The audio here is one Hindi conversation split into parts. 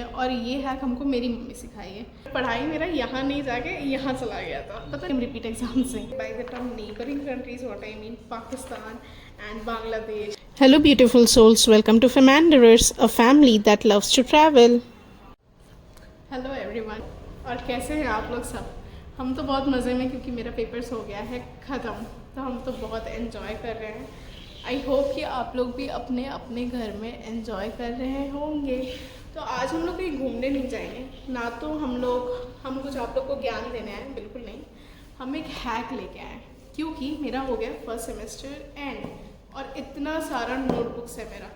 है और ये हैक हमको मेरी मम्मी सिखाई है। पढ़ाई मेरा यहाँ नहीं जाके यहाँ चला गया था, पता नहीं रिपीट एग्जाम से। By the term neighbouring countries what I mean Pakistan and Bangladesh. Hello, beautiful souls. Welcome to Femanderers, a family that loves to travel. Hello everyone, और कैसे हैं आप लोग सब? हम तो बहुत मज़े में, क्योंकि मेरा पेपर्स हो गया है ख़त्म, तो हम तो बहुत एंजॉय कर रहे हैं। आई होप कि आप लोग भी अपने अपने घर में एंजॉय कर रहे होंगे। तो आज हम लोग कहीं घूमने नहीं जाएंगे, ना तो हम कुछ आप लोग को ज्ञान देने आए, बिल्कुल नहीं। हम एक हैक लेके आए, क्योंकि मेरा हो गया फर्स्ट सेमेस्टर एंड, और इतना सारा नोटबुक्स है मेरा।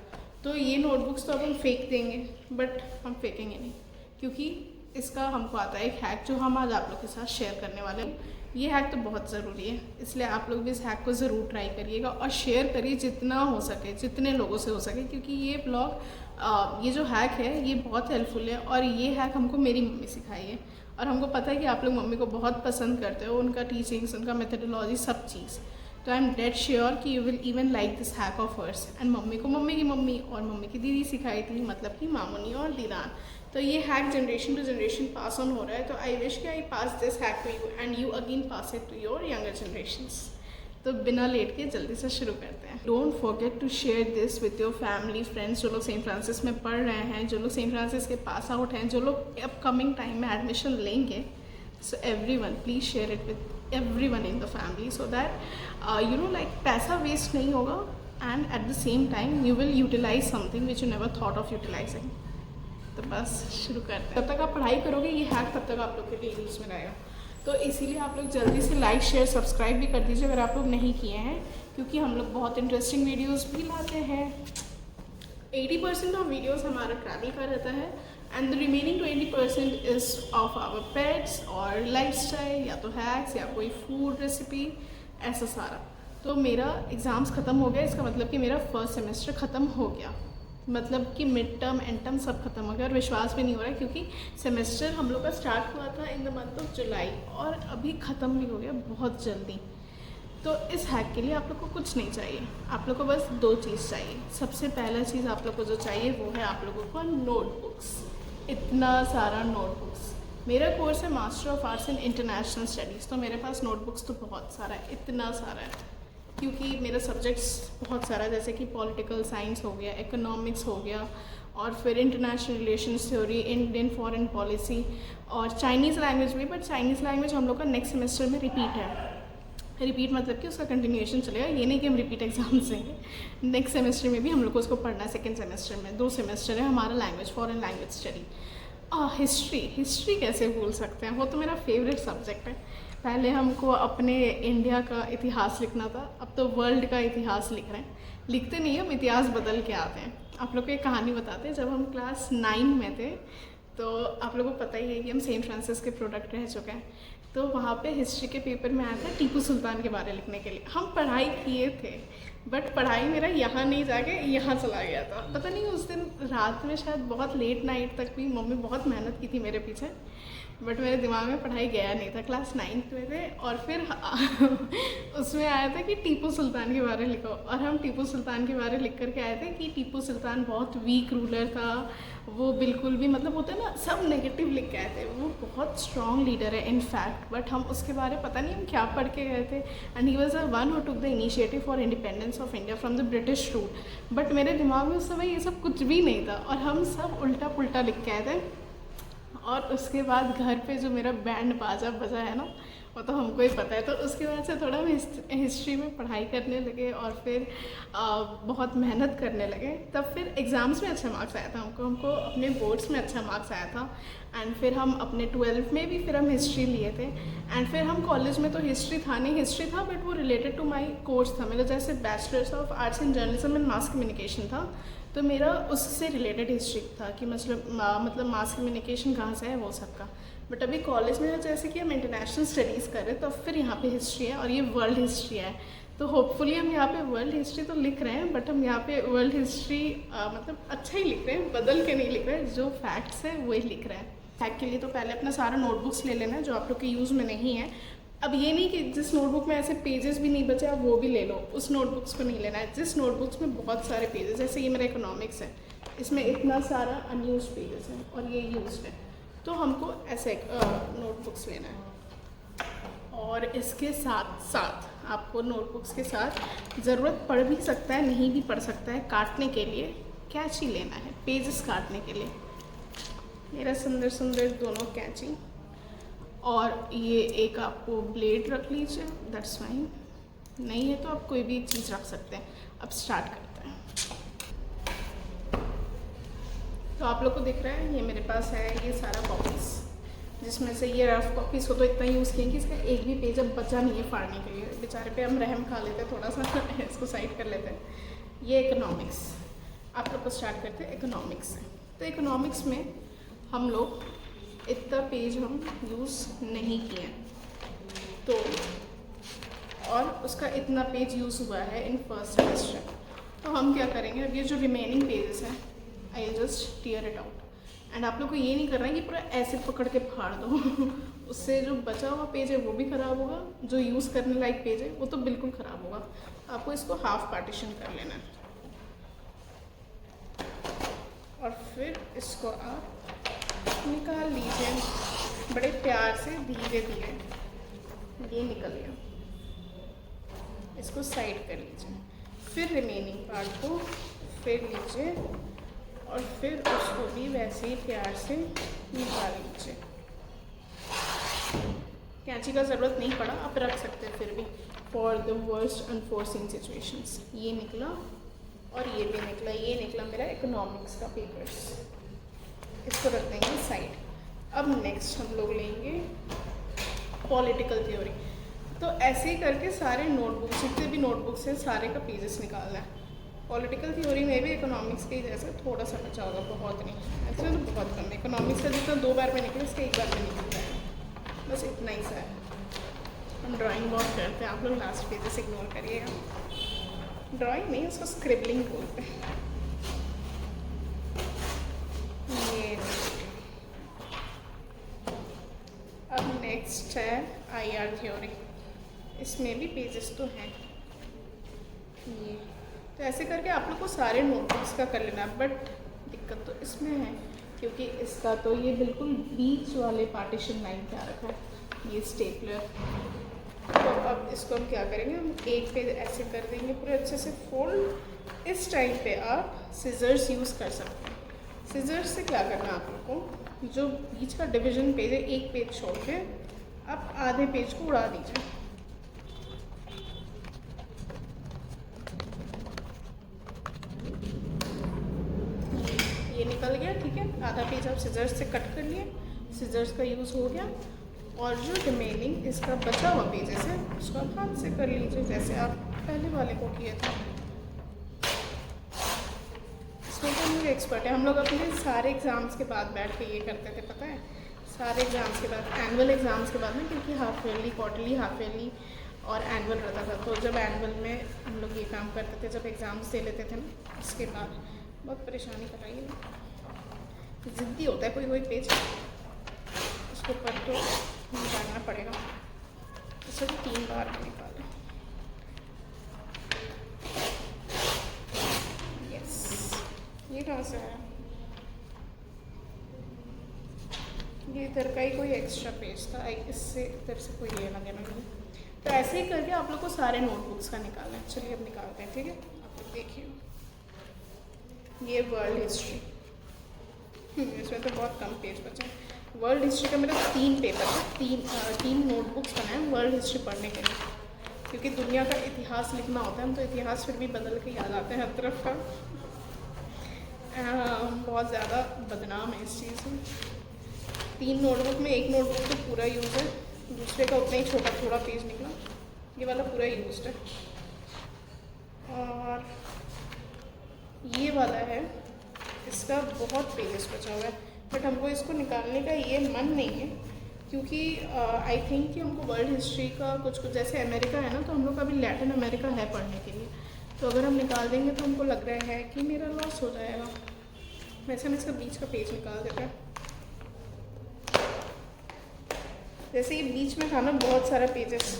तो ये नोटबुक्स तो अब हम फेंक देंगे, बट हम फेंकेंगे नहीं, क्योंकि इसका हमको आता है एक हैक जो हम आज आप लोग के साथ शेयर करने वाले हैं। ये हैक तो बहुत ज़रूरी है, इसलिए आप लोग भी इस हैक को ज़रूर ट्राई करिएगा और शेयर करिए जितना हो सके, जितने लोगों से हो सके, क्योंकि ये ब्लॉग ये जो हैक है ये बहुत हेल्पफुल है। और ये हैक हमको मेरी मम्मी सिखाई है, और हमको पता है कि आप लोग मम्मी को बहुत पसंद करते हो, उनका टीचिंग्स, उनका मेथडोलॉजी, सब चीज़। तो आई एम डेड श्योर कि you will even like this hack of hers. And mummy को मम्मी की मम्मी और मम्मी की दीदी सिखाई थी, मतलब कि मामुनी और दीदान। तो ये hack generation to generation pass on हो रहा है। तो आई विश कि I pass this hack to you and you again pass it to your younger generations. तो बिना लेट के जल्दी से शुरू करते हैं। Don't forget to share this with your family friends, जो लोग सेंट फ्रांसिस में पढ़ रहे हैं, जो लोग सेंट फ्रांसिस के पास आउट हैं, जो लोग अपकमिंग टाइम में एडमिशन लेंगे। So everyone, please share it with everyone in the family, so that like पैसा वेस्ट नहीं होगा, and at the same time you will utilize something which you never thought of utilizing. तो बस शुरू करते हैं। जब तक आप पढ़ाई करोगे ये हैक तब तक आप लोग के लिए यूज़ में रहेगा। तो इसीलिए आप लोग जल्दी से लाइक शेयर सब्सक्राइब भी कर दीजिए अगर आप लोग नहीं किए हैं, क्योंकि हम लोग बहुत इंटरेस्टिंग वीडियोज़ भी लाते हैं। 80% ऑफ वीडियोज़ हमारा ट्रैवल का रहता है, and the remaining 20% is of our pets और लाइफस्टाइल, या तो हैक्स या कोई फूड रेसिपी, ऐसा सारा। तो मेरा एग्ज़ाम्स ख़त्म हो गया, इसका मतलब कि मेरा फर्स्ट सेमेस्टर ख़त्म हो गया, मतलब कि मिड टर्म एंड टर्म सब खत्म हो गया। और विश्वास भी नहीं हो रहा है, क्योंकि सेमेस्टर हम लोग का स्टार्ट हुआ था in the month of July, और अभी ख़त्म भी हो गया बहुत जल्दी। तो इस हैक के लिए आप लोग को कुछ नहीं चाहिए, आप लोग को बस 2 चीज़ चाहिए। सबसे पहला चीज़ आप लोग को जो चाहिए वो है आप लोगों को नोटबुक्स। इतना सारा नोटबुक्स। मेरा कोर्स है master of arts in international studies, तो मेरे पास नोटबुक्स तो बहुत सारा है, इतना सारा है, क्योंकि मेरा सब्जेक्ट्स बहुत सारा है, जैसे कि पॉलिटिकल साइंस हो गया, इकोनॉमिक्स हो गया, और फिर international relations theory, Indian foreign policy, और चाइनीज़ लैंग्वेज भी। बट चाइनीज़ लैंग्वेज हम लोग का नेक्स्ट सेमेस्टर में रिपीट है। रिपीट मतलब कि उसका कंटिन्यूएशन चलेगा, ये नहीं कि हम रिपीट एग्जाम देंगे। नेक्स्ट सेमेस्टर में भी हम लोग को उसको पढ़ना है। सेकेंड सेमेस्टर में 2 सेमेस्टर है हमारा language, foreign language study. History कैसे भूल सकते हैं, वो तो मेरा फेवरेट सब्जेक्ट है। पहले हमको अपने इंडिया का इतिहास लिखना था, अब तो वर्ल्ड का इतिहास लिख रहे हैं। लिखते नहीं, हम इतिहास बदल के आते हैं। आप लोग को एक कहानी बताते हैं। जब हम क्लास 9 में थे, तो आप लोगों को पता ही है कि हम सेंट फ्रांसिस के प्रोडक्ट रह चुके हैं। तो वहाँ पे हिस्ट्री के पेपर में आया था टीपू सुल्तान के बारे लिखने के लिए। हम पढ़ाई किए थे, बट पढ़ाई मेरा यहाँ नहीं जाके यहाँ चला गया था। पता नहीं उस दिन रात में शायद बहुत लेट नाइट तक भी मम्मी बहुत मेहनत की थी मेरे पीछे, बट मेरे दिमाग में पढ़ाई गया नहीं था। क्लास 9 में थे, और फिर उसमें आया था कि टीपू सुल्तान के बारे लिखो, और हम टीपू सुल्तान के बारे लिख करके आए थे कि टीपू सुल्तान बहुत वीक रूलर था, वो बिल्कुल भी, मतलब होता है ना, सब नेगेटिव लिख के आए थे। वो बहुत स्ट्रॉन्ग लीडर है इनफैक्ट, बट हम उसके बारे पता नहीं हम क्या पढ़ के गए थे। And he was the one who took the initiative for independence of India from the British rule. But मेरे दिमाग में उस समय ये सब कुछ भी नहीं था, और हम सब उल्टा पुल्टा लिख के आए थे। और उसके बाद घर पे जो मेरा बैंड बाजा बजा है ना, वो तो हमको ही पता है। तो उसके बाद से थोड़ा हम हिस्ट्री में पढ़ाई करने लगे, और फिर बहुत मेहनत करने लगे। तब फिर एग्ज़ाम्स में अच्छा मार्क्स आया था हमको अपने बोर्ड्स में अच्छा मार्क्स आया था। एंड फिर हम अपने 12th में भी फिर हम हिस्ट्री लिए थे। एंड फिर हम कॉलेज में तो हिस्ट्री था नहीं, हिस्ट्री था बट वो रिलेटेड टू माई कोर्स था मेरा, जैसे bachelors of arts in journalism and mass communication था। तो मेरा उससे रिलेटेड हिस्ट्री था कि मतलब मास कम्युनिकेशन कहाँ से है वो सब का। बट अभी कॉलेज में जैसे कि हम इंटरनेशनल स्टडीज़ कर रहे हैं, तो फिर यहाँ पे हिस्ट्री है, और ये वर्ल्ड हिस्ट्री है। तो होपफुली हम यहाँ पे वर्ल्ड हिस्ट्री तो लिख रहे हैं, बट हम यहाँ पे वर्ल्ड हिस्ट्री मतलब अच्छा ही लिख रहे हैं, बदल के नहीं लिख रहे हैं, जो फैक्ट्स है वही लिख रहे हैं। हैक के लिए तो पहले अपना सारा नोटबुक्स ले लेना है जो आप लोग के यूज़ में नहीं है। अब ये नहीं कि जिस नोटबुक में ऐसे पेजेस भी नहीं बचे आप वो भी ले लो, उस नोटबुक्स को नहीं लेना है। जिस नोटबुक्स में बहुत सारे पेजेस, जैसे ये मेरा इकोनॉमिक्स है, इसमें इतना सारा अनयूज पेजेस है और ये यूज्ड है, तो हमको ऐसे नोटबुक्स लेना है। और इसके साथ साथ आपको नोटबुक्स के साथ ज़रूरत पड़ भी सकता है, नहीं भी पड़ सकता है, काटने के लिए कैंची लेना है, पेजेस काटने के लिए। मेरा सुंदर सुंदर दोनों कैंची, और ये एक आपको ब्लेड रख लीजिए, दैट्स फाइन। नहीं है तो आप कोई भी चीज़ रख सकते हैं। अब स्टार्ट करते हैं। तो आप लोग को दिख रहा है, ये मेरे पास है ये सारा कॉपीज़, जिसमें से ये रफ कॉपीज़ को तो इतना यूज़ किया कि इसका एक भी पेज अब बचा नहीं है फाड़ने के लिए। बेचारे पे हम रहम खा लेते हैं थोड़ा सा इसको साइड कर लेते हैं। ये इकोनॉमिक्स, आप लोग को स्टार्ट करते हैं इकोनॉमिक्स से। तो इकोनॉमिक्स में हम लोग इतना पेज हम यूज़ नहीं किए, तो और उसका इतना पेज यूज़ हुआ है इन फर्स्ट सेमेस्टर। तो हम क्या करेंगे, अब ये जो रिमेनिंग पेजेस हैं, I just tear it out. And आप लोग को ये नहीं करना है कि पूरा ऐसे पकड़ के फाड़ दो उससे जो बचा हुआ पेज है वो भी ख़राब होगा, जो यूज़ करने लायक पेज है वो तो बिल्कुल ख़राब होगा। आपको इसको हाफ पार्टीशन कर लेना है, और फिर इसको आप निकाल लीजिए बड़े प्यार से, धीरे धीरे। ये निकल गया, इसको साइड कर लीजिए। फिर रिमेनिंग पार्ट को फिर लीजिए और फिर उसको भी वैसे ही प्यार से निकाल लीजिए। कैंची का ज़रूरत नहीं पड़ा, आप रख सकते हैं फिर भी, for the worst enforcing situations. ये निकला और ये भी निकला। ये निकला मेरा इकोनॉमिक्स का पेपर्स, इसको रख देंगे साइड। अब नेक्स्ट हम लोग लेंगे पॉलिटिकल थ्योरी। तो ऐसे ही करके सारे नोटबुक्स, जितने भी नोटबुक्स हैं सारे का पेजेस निकालना है। पॉलिटिकल थ्योरी में भी इकोनॉमिक्स के जैसे थोड़ा सा बचा होगा, बहुत नहीं, ऐसे तो बहुत कम है। इकोनॉमिक्स का जितना 2 बार में निकला, इसका 1 बार में निकलता है, बस इतना ही सा है। हम ड्राइंग बहुत करते हैं, आप लोग लास्ट पेजेस इग्नोर करिएगा। ड्राइंग नहीं, उसको स्क्रिबलिंग बोलते हैं। ये अब नेक्स्ट है आईआर थ्योरी। इसमें भी पेजेस तो हैं ये। तो ऐसे करके आप लोग को सारे नोटबुक्स का कर लेना, बट दिक्कत तो इसमें है क्योंकि इसका तो ये बिल्कुल बीच वाले पार्टीशन लाइन पे आ रखा है, ये स्टेपलर। तो अब इसको हम क्या करेंगे, हम एक पेज ऐसे कर देंगे पूरे अच्छे से फोल्ड। इस टाइम पे आप सिजर्स यूज़ कर सकते हैं। सिजर्स से क्या करना है आप लोग को, जो बीच का डिवीजन पेज है, एक पेज छोड़ के आप आधे पेज को उड़ा दीजिए। ये निकल गया, ठीक है। आधा पेज आप सिजर्स से कट कर लिए, सिजर्स का यूज़ हो गया। और जो रिमेनिंग इसका बचा हुआ पेजेस है उसको आप हाथ से कर लीजिए, जैसे आप पहले वाले को किए थे। इसमें तो हम लोग एक्सपर्ट है। हम लोग अपने सारे एग्ज़ाम्स के बाद बैठ के ये करते थे, पता है, सारे एग्ज़ाम्स के बाद, एनुअल एग्ज़ाम्स के बाद में, क्योंकि half yearly, quarterly, half yearly और एनुअल रहता था। तो जब एनुअल में हम लोग ये काम करते थे, जब एग्ज़ाम्स दे लेते थे ना, उसके बाद बहुत परेशानी कर रही है। ज़िद्दी होता है कोई कोई पेज, उसको पर तो निकालना पड़ेगा। इसे तो 3 बार में निकालें। यस, ये कहाँ से आया, ये इधर का ही कोई एक्स्ट्रा पेज था, इससे इधर से कोई लेना देना नहीं। तो ऐसे ही करके आप लोग को सारे नोटबुक्स का निकालना है। चलिए अब निकालते हैं, ठीक है। आप लोग देखिए, ये वर्ल्ड हिस्ट्री, इसमें तो बहुत कम पेज बचे हैं। वर्ल्ड हिस्ट्री का मेरा 3 पेपर है, 3 नोटबुक्स बनाए वर्ल्ड हिस्ट्री पढ़ने के लिए, क्योंकि दुनिया का इतिहास लिखना होता है। हम तो इतिहास फिर भी बदल के याद आते हैं हर तरफ का। बहुत ज़्यादा बदनाम है इस चीज़ में। 3 नोटबुक में, एक नोटबुक तो पूरा यूज़ है, दूसरे का उतना ही छोटा थोड़ा पेज निकला, ये वाला पूरा यूज्ड है। और ये वाला है, इसका बहुत पेजेस बचा हुआ है, बट हमको इसको निकालने का ये मन नहीं है, क्योंकि आई थिंक कि हमको वर्ल्ड हिस्ट्री का कुछ कुछ, जैसे अमेरिका है ना, तो हम लोग का भी लैटिन अमेरिका है पढ़ने के लिए। तो अगर हम निकाल देंगे तो हमको लग रहा है कि मेरा लॉस हो जाएगा। वैसे हम इसका बीच का पेज निकाल देते हैं। जैसे ये बीच में था ना बहुत सारा पेजेस,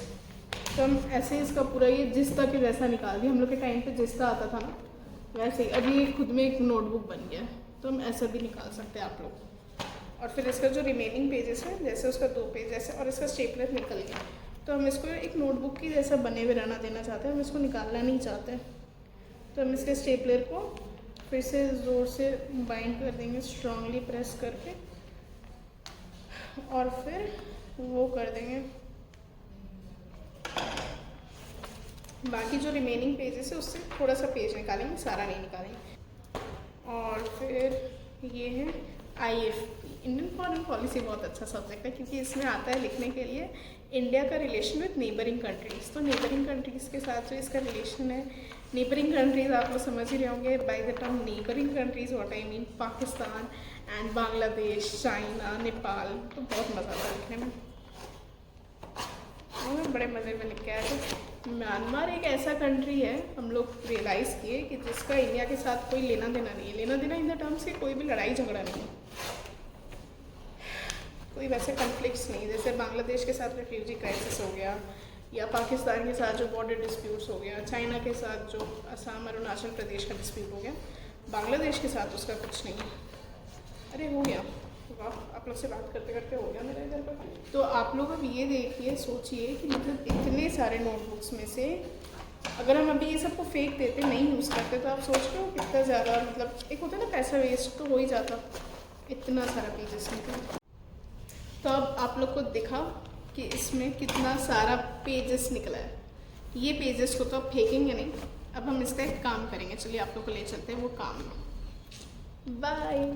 तो हम ऐसे इसका पूरा ये जिस तक वैसा निकाल दिया। हम लोग के टाइम पे जिस्ता आता था ना, वैसे ही अभी ये खुद में एक नोटबुक बन गया, तो हम ऐसा भी निकाल सकते हैं आप लोग। और फिर इसका जो रिमेनिंग पेजेस है, जैसे उसका 2 पेज ऐसे और इसका स्टेपलर निकल गया, तो हम इसको एक नोटबुक की जैसा बने हुए रहना देना चाहते हैं, हम इसको निकालना नहीं चाहते। तो हम इसके स्टेपलर को फिर से ज़ोर से बाइंड कर देंगे, स्ट्रांगली प्रेस करके, और फिर वो कर देंगे। बाकी जो रिमेनिंग पेजेस है उससे थोड़ा सा पेज निकालेंगे, सारा नहीं निकालेंगे। और फिर ये है IFP, इंडियन फॉरेन पॉलिसी। बहुत अच्छा सब्जेक्ट है क्योंकि इसमें आता है लिखने के लिए इंडिया का रिलेशन विद नेबरिंग कंट्रीज़। तो नेबरिंग कंट्रीज़ के साथ जो इसका रिलेशन है, नेबरिंग कंट्रीज़ आप लोग समझ ही रहे होंगे। By the term neighbouring countries what I mean Pakistan and Bangladesh, China, Nepal. तो बहुत मज़ा आता है लिखने में, बड़े मज़े में लिख के आए थे। म्यांमार एक ऐसा कंट्री है, हम लोग रियलाइज़ किए कि जिसका इंडिया के साथ कोई लेना देना नहीं है। लेना देना इन द टर्म्स कि कोई भी लड़ाई झगड़ा नहीं है, कोई वैसे कन्फ्लिक्ट्स नहीं, जैसे बांग्लादेश के साथ रेफ्यूजी क्राइसिस हो गया, या पाकिस्तान के साथ जो बॉर्डर डिस्प्यूट्स हो गया, चाइना के साथ जो असम अरुणाचल प्रदेश का डिस्प्यूट हो गया, बांग्लादेश के साथ उसका कुछ नहीं है। अरे हो गया, वाह, आप लोग से बात करते करते हो गया मेरा इधर पर। तो आप लोग अब ये देखिए, सोचिए कि मतलब इतने सारे नोटबुक्स में से अगर हम अभी ये सबको फेंक देते, नहीं यूज़ करते, तो आप सोच रहे हो कितना ज़्यादा, मतलब एक होता है ना पैसा वेस्ट तो हो ही जाता, इतना सारा पेजेस निकले। तो अब आप लोग को दिखा कि इसमें कितना सारा पेजेस निकला है। ये पेजेस को तो अब फेंकेंगे नहीं, अब हम इसका एक काम करेंगे। चलिए आप लोग को ले चलते हैं वो काम में। बाय।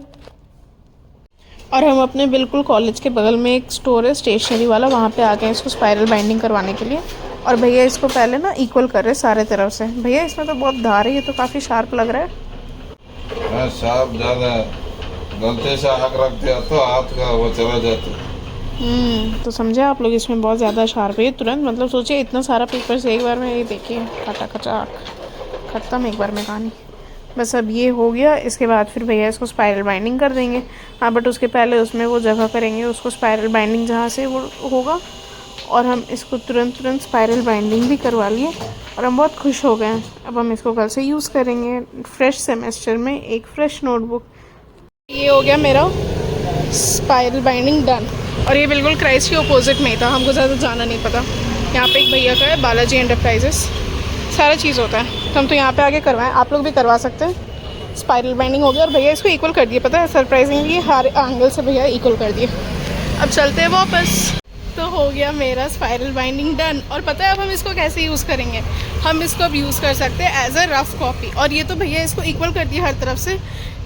और हम अपने बिल्कुल कॉलेज के बगल में एक स्टोर है स्टेशनरी वाला, वहाँ पे आ गए इसको स्पाइरल बाइंडिंग करवाने के लिए। और भैया इसको पहले ना इक्वल कर रहे सारे तरफ से। भैया इसमें तो बहुत धार है, ये तो काफ़ी शार्प लग रहा है। शार्प ज़्यादा गलती से आग रख दिया तो हाथ का वो चला जाता। तो समझे आप लोग, इसमें बहुत ज़्यादा शार्प है ये तुरंत, मतलब सोचिए इतना सारा पेपर से एक बार में, ये देखिए खचाखचाक ख़त्म एक बार में कहानी। बस अब ये हो गया, इसके बाद फिर भैया इसको स्पाइरल बाइंडिंग कर देंगे। हाँ, बट उसके पहले उसमें वो जगह करेंगे उसको स्पाइरल बाइंडिंग जहाँ से वो होगा, और हम इसको तुरंत स्पाइरल बाइंडिंग भी करवा लिए और हम बहुत खुश हो गए हैं। अब हम इसको कल से यूज़ करेंगे फ्रेश सेमेस्टर में, एक फ़्रेश नोटबुक। ये हो गया मेरा स्पाइरल बाइंडिंग डन। और ये बिल्कुल क्राइस्ट के अपोजिट में ही था, हमको ज़्यादा जाना नहीं पता। यहाँ पे एक भैया का है, बालाजी एंटरप्राइजेस, सारा चीज़ होता है, तो हम तो यहाँ पे आके करवाएं। आप लोग भी करवा सकते हैं। स्पाइरल बाइंडिंग हो गया और भैया इसको इक्वल कर दिए, पता है सरप्राइजिंगली हर एंगल से भैया इक्वल कर दिए। अब चलते हैं वापस। तो हो गया मेरा स्पाइरल बाइंडिंग डन। और पता है अब हम इसको कैसे यूज़ करेंगे, हम इसको अब यूज़ कर सकते हैं एज अ रफ कॉपी। और ये तो भैया इसको इक्वल कर दिया हर तरफ से,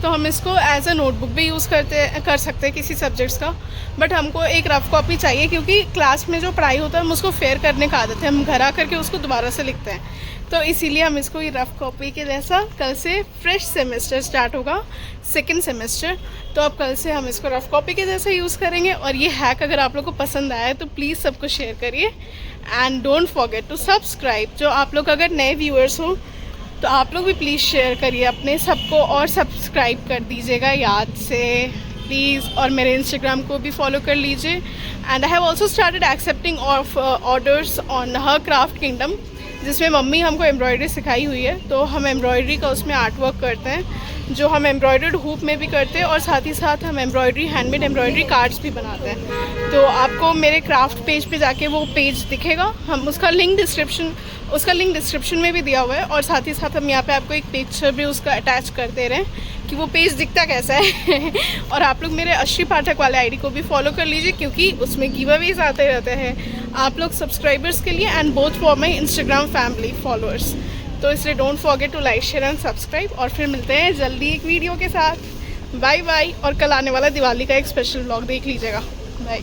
तो हम इसको एज अ नोटबुक भी यूज़ कर सकते हैं किसी सब्जेक्ट्स का। बट हमको एक रफ कॉपी चाहिए क्योंकि क्लास में जो पढ़ाई होता है हम उसको फेयर करने का आदत है, हम घर आकर के उसको दोबारा से लिखते हैं। तो इसीलिए हम इसको ये रफ कॉपी के जैसा, कल से फ्रेश सेमेस्टर स्टार्ट होगा, सेकंड सेमेस्टर, तो अब कल से हम इसको रफ कॉपी के जैसा यूज़ करेंगे। और ये हैक अगर आप लोग को पसंद आया है तो प्लीज़ सबको शेयर करिए and don't forget to subscribe. जो आप लोग अगर नए व्यूअर्स हो तो आप लोग भी प्लीज़ शेयर करिए अपने सबको और सब्सक्राइब कर दीजिएगा याद से प्लीज़। और मेरे इंस्टाग्राम को भी फॉलो कर लीजिए। And I have also started accepting of orders on her craft kingdom, जिसमें मम्मी हमको एम्ब्रॉयडरी सिखाई हुई है। तो हम एम्ब्रॉयडरी का उसमें आर्ट वर्क करते हैं, जो हम एम्ब्रॉयडर्ड हुप में भी करते हैं, और साथ ही साथ हम एम्ब्रॉयडरी, हैंडमेड एम्ब्रॉयडरी कार्ड्स भी बनाते हैं। तो आपको मेरे क्राफ्ट पेज पे जाके वो पेज दिखेगा, हम उसका लिंक डिस्क्रिप्शन में भी दिया हुआ है। और साथ ही साथ हम यहाँ पे आपको एक पिक्चर भी उसका अटैच कर दे रहे हैं कि वो पेज दिखता कैसा है। और आप लोग मेरे अश्री पाठक वाले आईडी को भी फॉलो कर लीजिए क्योंकि उसमें गिवअवेज आते रहते हैं आप लोग सब्सक्राइबर्स के लिए, and both for my Instagram family followers. तो इसलिए don't forget to like, share and subscribe. और फिर मिलते हैं जल्दी एक वीडियो के साथ। Bye bye. और कल आने वाला दिवाली का एक स्पेशल व्लॉग देख लीजिएगा। बाय।